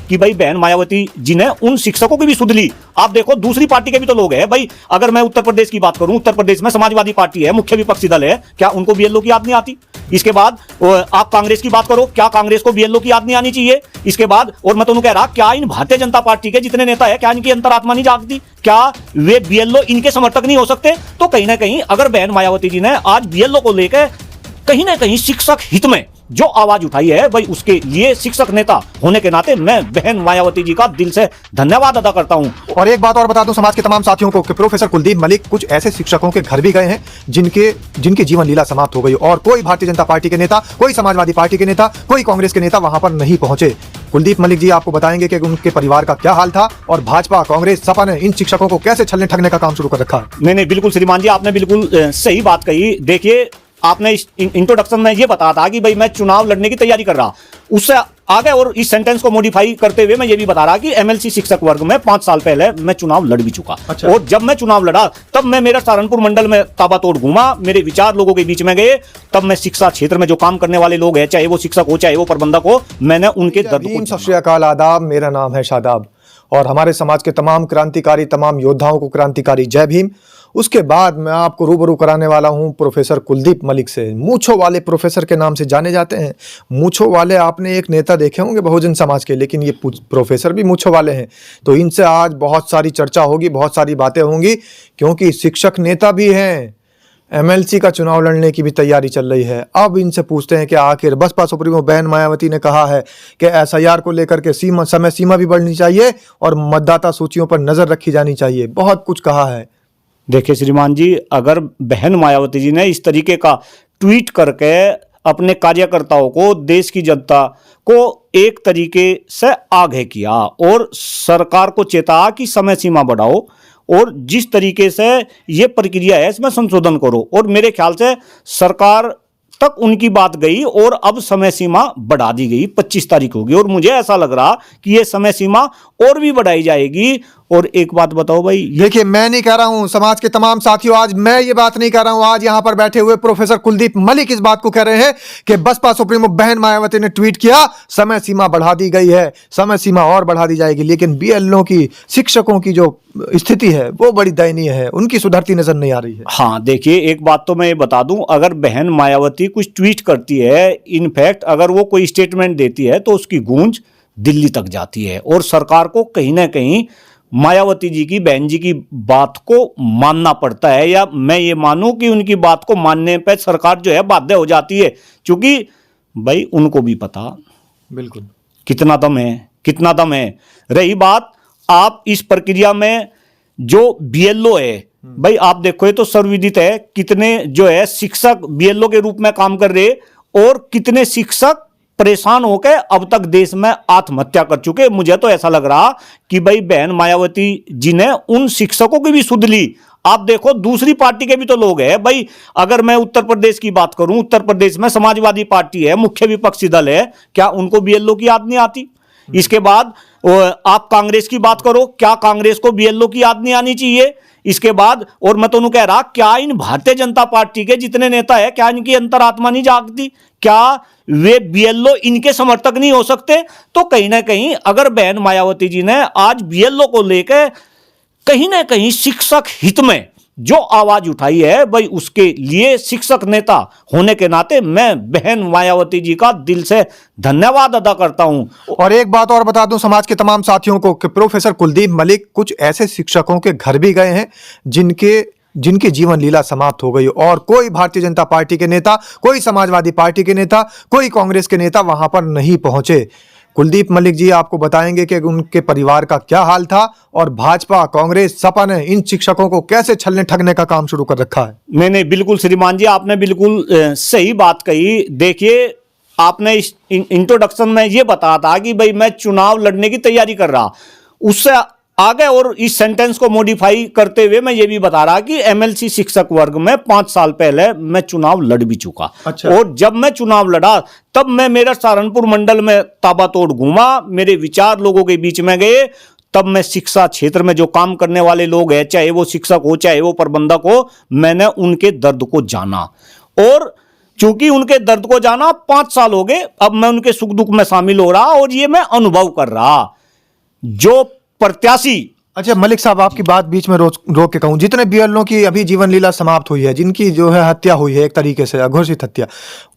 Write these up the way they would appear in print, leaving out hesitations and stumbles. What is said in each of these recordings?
कि भाई बहन मायावती जी ने उन शिक्षकों की भी सुध ली। आप देखो दूसरी पार्टी के भी तो लोग हैं भाई। अगर मैं उत्तर प्रदेश की बात करूं, उत्तर प्रदेश में समाजवादी पार्टी है, मुख्य विपक्षी दल है, क्या उनको बीएलओ की याद नहीं आती? इसके बाद आप कांग्रेस की बात करो, क्या कांग्रेस को बीएलओ की याद नहीं आनी चाहिए? इसके बाद और मैं तो कह रहा, क्या इन भारतीय जनता पार्टी के जितने नेता है, क्या इनकी अंतरात्मा नहीं जागती? क्या वे बीएलओ इनके समर्थक नहीं हो सकते? तो कहीं ना कहीं अगर बहन मायावती जी ने आज बीएलओ को लेकर कहीं ना कहीं शिक्षक हित में जो आवाज उठाई है भाई, उसके लिए शिक्षक नेता होने के नाते मैं बहन मायावती जी का दिल से धन्यवाद अदा करता हूं। और एक बात और बता दूं समाज के तमाम साथियों को कि प्रोफेसर कुलदीप मलिक कुछ ऐसे शिक्षकों के घर भी गए हैं जिनकी जीवन लीला समाप्त हो गई और कोई भारतीय जनता पार्टी के नेता, कोई समाजवादी पार्टी के नेता, कोई कांग्रेस के नेता वहां पर नहीं पहुंचे। कुलदीप मलिक जी आपको बताएंगे कि उनके परिवार का क्या हाल था और भाजपा, कांग्रेस, सपा ने इन शिक्षकों को कैसे छलने ठगने का काम शुरू कर रखा है। नहीं बिल्कुल श्रीमान जी, आपने बिल्कुल सही बात कही। देखिए, आपने इंट्रोडक्शन में ये बताया था कि भाई मैं चुनाव लड़ने की तैयारी कर रहा, उससे आगे और इस सेंटेंस को मॉडिफाई करते हुए मैं ये भी बता रहा कि एमएलसी शिक्षक वर्ग में 5 साल पहले मैं चुनाव लड़ भी चुका। अच्छा। और जब मैं चुनाव लड़ा तब मैं मेरा सहारनपुर मंडल में ताबड़तोड़ घूमा, मेरे विचार लोगों के बीच में गए। तब मैं शिक्षा क्षेत्र में जो काम करने वाले लोग हैं, चाहे वो शिक्षक हो चाहे वो प्रबंधक हो, मैंने उनके दर्द को। सत श्री अकाल, आदाब, मेरा नाम है शादाब और हमारे समाज के तमाम क्रांतिकारी, तमाम योद्धाओं को क्रांतिकारी जय भीम। उसके बाद मैं आपको रूबरू कराने वाला हूं प्रोफेसर कुलदीप मलिक से। मूंछों वाले प्रोफेसर के नाम से जाने जाते हैं। मूंछों वाले आपने एक नेता देखे होंगे बहुजन समाज के, लेकिन ये प्रोफेसर भी मूंछों वाले हैं। तो इनसे आज बहुत सारी चर्चा होगी, बहुत सारी बातें होंगी, क्योंकि शिक्षक नेता भी हैं। एमएलसी का चुनाव लड़ने की भी तैयारी चल रही है। अब इनसे पूछते हैं कि आखिर बसपा सुप्रीमो बहन मायावती ने कहा है कि एसआईआर को लेकर के समय सीमा भी बढ़नी चाहिए और मतदाता सूचियों पर नजर रखी जानी चाहिए। बहुत कुछ कहा है। देखिए श्रीमान जी, अगर बहन मायावती जी ने इस तरीके का ट्वीट करके अपने कार्यकर्ताओं को, देश की जनता को एक तरीके से आगाह किया और सरकार को चेताया कि समय सीमा बढ़ाओ और जिस तरीके से ये प्रक्रिया है इसमें संशोधन करो, और मेरे ख्याल से सरकार तक उनकी बात गई और अब समय सीमा बढ़ा दी गई, 25 तारीख होगी। और मुझे ऐसा लग रहा कि ये समय सीमा और भी बढ़ाई जाएगी। और एक बात बताओ भाई, देखिए मैं नहीं कह रहा हूं, समाज के तमाम साथियों, आज मैं ये बात नहीं कह रहा हूं, आज यहां पर बैठे हुए प्रोफेसर कुलदीप मलिक इस बात को कह रहे हैं कि बसपा सुप्रीमो बहन मायावती ने ट्वीट किया, समय सीमा बढ़ा दी गई है, समय सीमा और बढ़ा दी जाएगी। लेकिन बीएलओ की, शिक्षकों की जो स्थिति है वो बड़ी दयनीय है, उनकी सुधरती नजर नहीं आ रही है। हाँ देखिए, एक बात तो मैं ये बता दूं, अगर बहन मायावती कुछ ट्वीट करती है, इनफैक्ट अगर वो कोई स्टेटमेंट देती है तो उसकी गूंज दिल्ली तक जाती है और सरकार को कहीं ना कहीं मायावती जी की, बहन जी की बात को मानना पड़ता है, या मैं ये मानूं कि उनकी बात को मानने पर सरकार जो है बाध्य हो जाती है, क्योंकि भाई उनको भी पता बिल्कुल कितना दम है, कितना दम है। रही बात आप इस प्रक्रिया में जो बीएलओ है, भाई आप देखो ये तो सर्वविदित है कितने जो है शिक्षक बीएलओ के रूप में काम कर रहे और कितने शिक्षक परेशान होकर अब तक देश में आत्महत्या कर चुके। मुझे तो ऐसा लग रहा कि भाई बहन मायावती जी ने उन शिक्षकों की भी सुध ली। आप देखो दूसरी पार्टी के भी तो लोग हैं भाई। अगर मैं उत्तर प्रदेश की बात करूं, उत्तर प्रदेश में समाजवादी पार्टी है, मुख्य विपक्षी दल है, क्या उनको बीएलओ की याद नहीं आती? इसके बाद आप कांग्रेस की बात करो, क्या कांग्रेस को बीएलओ की याद नहीं आनी चाहिए? इसके बाद और मैं तो कह रहा, क्या इन भारतीय जनता पार्टी के जितने नेता है, क्या इनकी अंतरात्मा नहीं जागती? क्या वे बीएलओ इनके समर्थक नहीं हो सकते? तो कहीं ना कहीं अगर बहन मायावती जी ने आज बीएलओ को लेकर कहीं ना कहीं शिक्षक हित में जो आवाज उठाई है भाई, उसके लिए शिक्षक नेता होने के नाते मैं बहन मायावती जी का दिल से धन्यवाद अदा करता हूं। और एक बात और बता दूं समाज के तमाम साथियों को कि प्रोफेसर कुलदीप मलिक कुछ ऐसे शिक्षकों के घर भी गए हैं जिनकी जीवन लीला समाप्त हो गई और कोई भारतीय जनता पार्टी के नेता, कोई समाजवादी पार्टी के नेता, कोई कांग्रेस के नेता वहां पर नहीं पहुंचे। कुलदीप मलिक जी आपको बताएंगे कि उनके परिवार का क्या हाल था और भाजपा, कांग्रेस, सपा ने इन शिक्षकों को कैसे छलने ठगने का काम शुरू कर रखा है। नहीं बिल्कुल श्रीमान जी, आपने बिल्कुल सही बात कही। देखिए, आपने इस इंट्रोडक्शन में ये बताया था कि भाई मैं चुनाव लड़ने की तैयारी कर रहा, उससे आगे और इस सेंटेंस को मॉडिफाई करते हुए मैं ये भी बता रहा कि एमएलसी शिक्षक वर्ग में 5 साल पहले मैं चुनाव लड़ भी चुका। अच्छा। और जब मैं चुनाव लड़ा तब मैं मेरा सहारनपुर मंडल में ताबड़तोड़ घूमा, मेरे विचार लोगों के बीच में गए। तब मैं शिक्षा क्षेत्र में जो काम करने वाले लोग हैं, चाहे वो शिक्षक हो चाहे वो प्रबंधक हो, मैंने उनके दर्द को जाना और चूंकि उनके दर्द को जाना 5 साल हो गए, अब मैं उनके सुख दुख में शामिल हो रहा और ये मैं अनुभव कर रहा जो प्रत्याशी। अच्छा मलिक साहब, आपकी बात बीच में रोक के कहूँ, जितने बीएलओ की अभी जीवन लीला समाप्त हुई है, जिनकी जो है हत्या हुई है एक तरीके से अघोषित हत्या,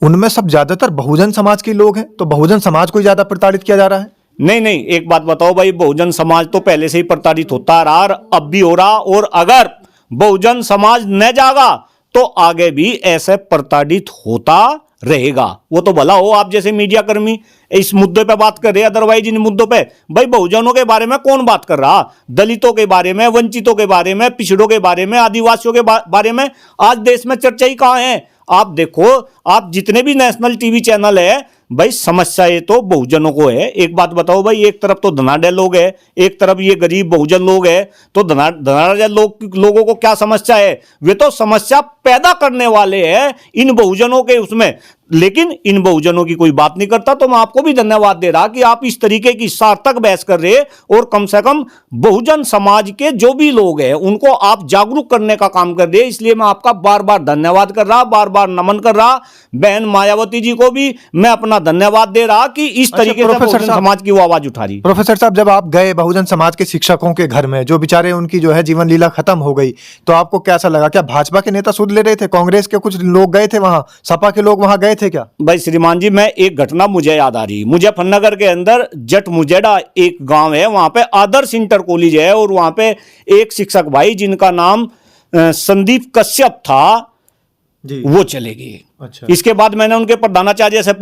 उनमें सब ज्यादातर बहुजन समाज के लोग हैं, तो बहुजन समाज को ज्यादा प्रताड़ित किया जा रहा है? नहीं नहीं, एक बात बताओ भाई, बहुजन समाज तो पहले से ही प्रताड़ित होता आ रहा, अब भी हो रहा, और अगर बहुजन समाज न जागा तो आगे भी ऐसे प्रताड़ित होता रहेगा। वो तो भला हो आप जैसे मीडिया कर्मी इस मुद्दे पे बात कर रहे हैं, अदरवाइज इन मुद्दों पे भाई बहुजनों के बारे में कौन बात कर रहा? दलितों के बारे में, वंचितों के बारे में, पिछड़ों के बारे में, आदिवासियों के बारे में आज देश में चर्चा ही कहां है? आप देखो, आप जितने भी नेशनल टीवी चैनल है भाई, समस्या ये तो बहुजनों को है। एक बात बताओ भाई, एक तरफ तो धनाढ़ लोग है, एक तरफ ये गरीब बहुजन लोग है, तो धनाढ़ लोगों को क्या समस्या है? वे तो समस्या पैदा करने वाले हैं इन बहुजनों के उसमें, लेकिन इन बहुजनों की कोई बात नहीं करता। तो मैं आपको भी धन्यवाद दे रहा कि आप इस तरीके की सार्थक बहस कर रहे और कम से कम बहुजन समाज के जो भी लोग हैं उनको आप जागरूक करने का काम कर रहे, इसलिए मैं आपका बार बार धन्यवाद कर रहा, बार बार नमन कर रहा। बहन मायावती जी को भी मैं अपना धन्यवाद दे रहा कि इस तरीके से बहुजन समाज की वो आवाज उठा रही। प्रोफेसर साहब, जब आप गए बहुजन समाज के शिक्षकों के घर में, जो बेचारे उनकी जो है जीवन लीला खत्म हो गई, तो आपको कैसा लगा? क्या भाजपा के नेता सुध ले रहे थे? कांग्रेस के कुछ लोग गए थे वहां? सपा के लोग वहां गए थे क्या? भाई श्रीमान जी, मैं एक घटना मुझे याद आ रही, मुजफ्फरनगर के अंदर जट मुजेड़ा एक गांव है, वहां पे आदर्श इंटर कॉलेज है, और वहां पे एक शिक्षक भाई जिनका नाम संदीप कश्यप था जी, वो चले गए। अच्छा। इसके बाद मैंने उनके प्रधानाचार्य से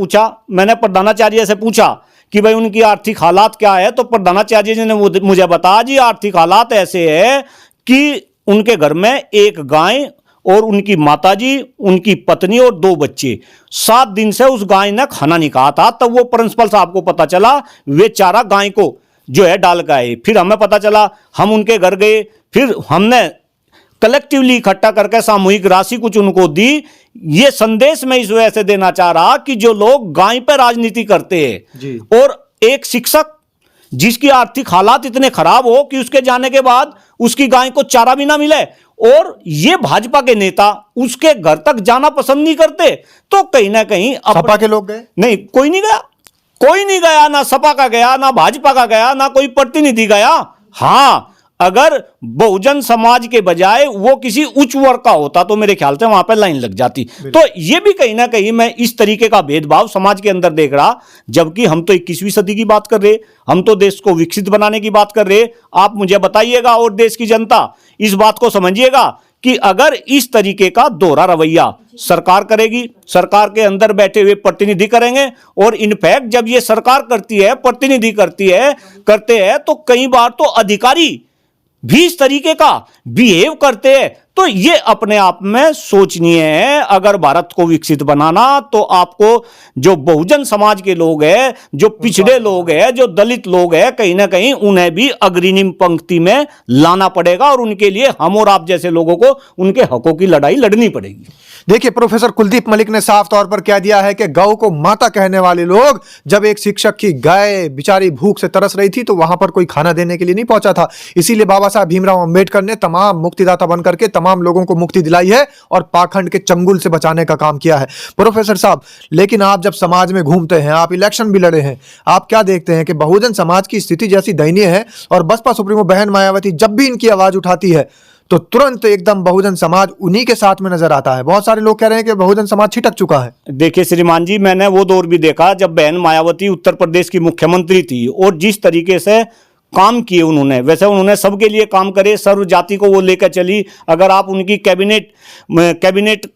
पूछा कि भाई उनकी आर्थिक हालात क्या है, तो प्रधानाचार्य जी ने मुझे बताया जी आर्थिक हालात ऐसे है कि उनके घर में एक गाय और उनकी माताजी, उनकी पत्नी और 2 बच्चे, 7 दिन से उस गाय ने खाना नहीं खाया था। तब वो प्रिंसिपल साहब को पता चला, वे चारा गाय को जो है डाल के आए। फिर हमें पता चला, हम उनके घर गए, फिर हमने कलेक्टिवली इकट्ठा करके सामूहिक राशि कुछ उनको दी। ये संदेश मैं इस वजह से देना चाह रहा कि जो लोग गाय पे राजनीति करते हैं, और एक शिक्षक जिसकी आर्थिक हालात इतने खराब हो कि उसके जाने के बाद उसकी गाय को चारा भी ना मिले, और ये भाजपा के नेता उसके घर तक जाना पसंद नहीं करते, तो कहीं ना कहीं सपा के लोग गए? नहीं, कोई नहीं गया, कोई नहीं गया, ना सपा का गया, ना भाजपा का गया, ना कोई प्रतिनिधि गया। हाँ, अगर बहुजन समाज के बजाय वो किसी उच्च वर्ग का होता तो मेरे ख्याल से वहां पर लाइन लग जाती। तो ये भी कहीं ना कहीं मैं इस तरीके का भेदभाव समाज के अंदर देख रहा, जबकि हम तो 21वीं सदी की बात कर रहे, हम तो देश को विकसित बनाने की बात कर रहे। आप मुझे बताइएगा और देश की जनता इस बात को समझिएगा कि अगर इस तरीके का दोहरा रवैया सरकार करेगी, सरकार के अंदर बैठे हुए प्रतिनिधि करेंगे, और इनफैक्ट जब ये सरकार करती है, प्रतिनिधि करते हैं, तो कई बार तो अधिकारी भी इस तरीके का बिहेव करते हैं, तो ये अपने आप में सोचनीय है। अगर भारत को विकसित बनाना तो आपको जो बहुजन समाज के लोग हैं, जो पिछड़े लोग हैं, जो दलित लोग हैं, कहीं ना कहीं उन्हें भी अग्रिम पंक्ति में लाना पड़ेगा, और उनके लिए हम और आप जैसे लोगों को उनके हकों की लड़ाई लड़नी पड़ेगी। देखिए, प्रोफेसर कुलदीप मलिक ने साफ तौर पर कह दिया है कि गौ को माता कहने वाले लोग, जब एक शिक्षक की गाय बेचारी भूख से तरस रही थी तो वहां पर कोई खाना देने के लिए नहीं पहुंचा था। इसीलिए बाबा साहब भीमराव अंबेडकर ने तमाम मुक्तिदाता बनकर के तमाम लोगों को मुक्ति दिलाई है और पाखंड के चंगुल से बचाने का काम किया है। प्रोफेसर साहब, लेकिन आप जब समाज में घूमते हैं, आप इलेक्शन भी लड़े हैं, आप क्या देखते हैं कि बहुजन समाज की स्थिति जैसी दयनीय है, और बसपा सुप्रीमो बहन मायावती जब भी इनकी आवाज उठाती है तो तुरंत एकदम बहुजन समाज उन्हीं के साथ में नजर आता है। बहुत सारे लोग कह रहे हैं कि बहुजन समाज छिटक चुका है। देखिए श्रीमान जी, मैंने वो दौर भी देखा जब बहन मायावती उत्तर प्रदेश की मुख्यमंत्री थी, और जिस तरीके से काम किए उन्होंने, वैसे उन्होंने सबके लिए काम करे, सर्व जाति को वो लेकर चली। अगर आप उनकी कैबिनेट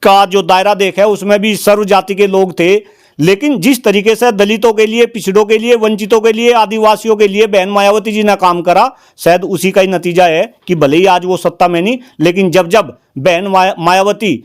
का जो दायरा देखा उसमें भी सर्व जाति के लोग थे, लेकिन जिस तरीके से दलितों के लिए, पिछड़ों के लिए, वंचितों के लिए, आदिवासियों के लिए बहन मायावती जी ने काम करा, शायद उसी का ही नतीजा है कि भले ही आज वो सत्ता में नहीं, लेकिन जब जब बहन मायावती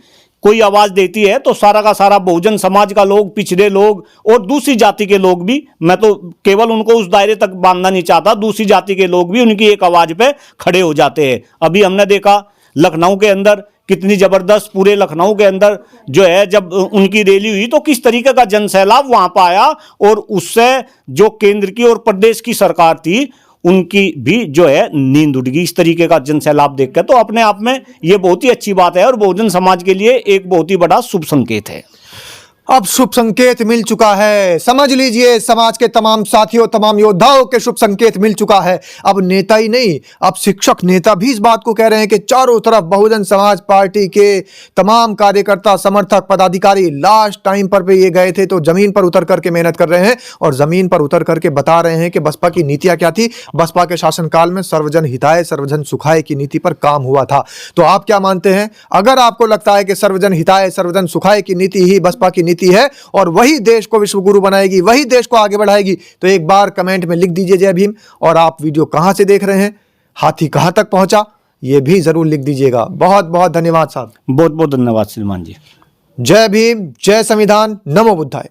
कोई आवाज देती है तो सारा का सारा बहुजन समाज का लोग, पिछड़े लोग और दूसरी जाति के लोग भी, मैं तो केवल उनको उस दायरे तक बांधना नहीं चाहता, दूसरी जाति के लोग भी उनकी एक आवाज पे खड़े हो जाते हैं। अभी हमने देखा लखनऊ के अंदर कितनी जबरदस्त, पूरे लखनऊ के अंदर जो है जब उनकी रैली हुई तो किस तरीके का जनसैलाब वहां पर आया, और उससे जो केंद्र की और प्रदेश की सरकार थी उनकी भी जो है नींद उड़ गई इस तरीके का जनसैलाब देखकर। तो अपने आप में ये बहुत ही अच्छी बात है और बहुजन समाज के लिए एक बहुत ही बड़ा शुभ संकेत है। अब शुभ संकेत मिल चुका है। समझ लीजिए समाज के तमाम साथियों, तमाम योद्धाओं के शुभ संकेत मिल चुका है। अब नेता ही नहीं, अब शिक्षक नेता भी इस बात को कह रहे हैं कि चारों तरफ बहुजन समाज पार्टी के तमाम कार्यकर्ता, समर्थक, पदाधिकारी लास्ट टाइम पर ये गए थे तो जमीन पर उतर करके मेहनत कर रहे हैं और जमीन पर उतर करके बता रहे हैं कि बसपा की नीतियां क्या थी। बसपा के शासनकाल में सर्वजन हिताय सर्वजन सुखाय की नीति पर काम हुआ था। तो आप क्या मानते हैं? अगर आपको लगता है कि सर्वजन हिताय सर्वजन सुखाय की नीति ही बसपा की नीति है और वही देश को विश्वगुरु बनाएगी, वही देश को आगे बढ़ाएगी, तो एक बार कमेंट में लिख दीजिए जय भीम। और आप वीडियो कहां से देख रहे हैं, हाथी कहां तक पहुंचा, यह भी जरूर लिख दीजिएगा। बहुत बहुत धन्यवाद साहब। बहुत बहुत धन्यवाद श्रीमान जी। जय भीम, जय संविधान, नमो बुद्धाय।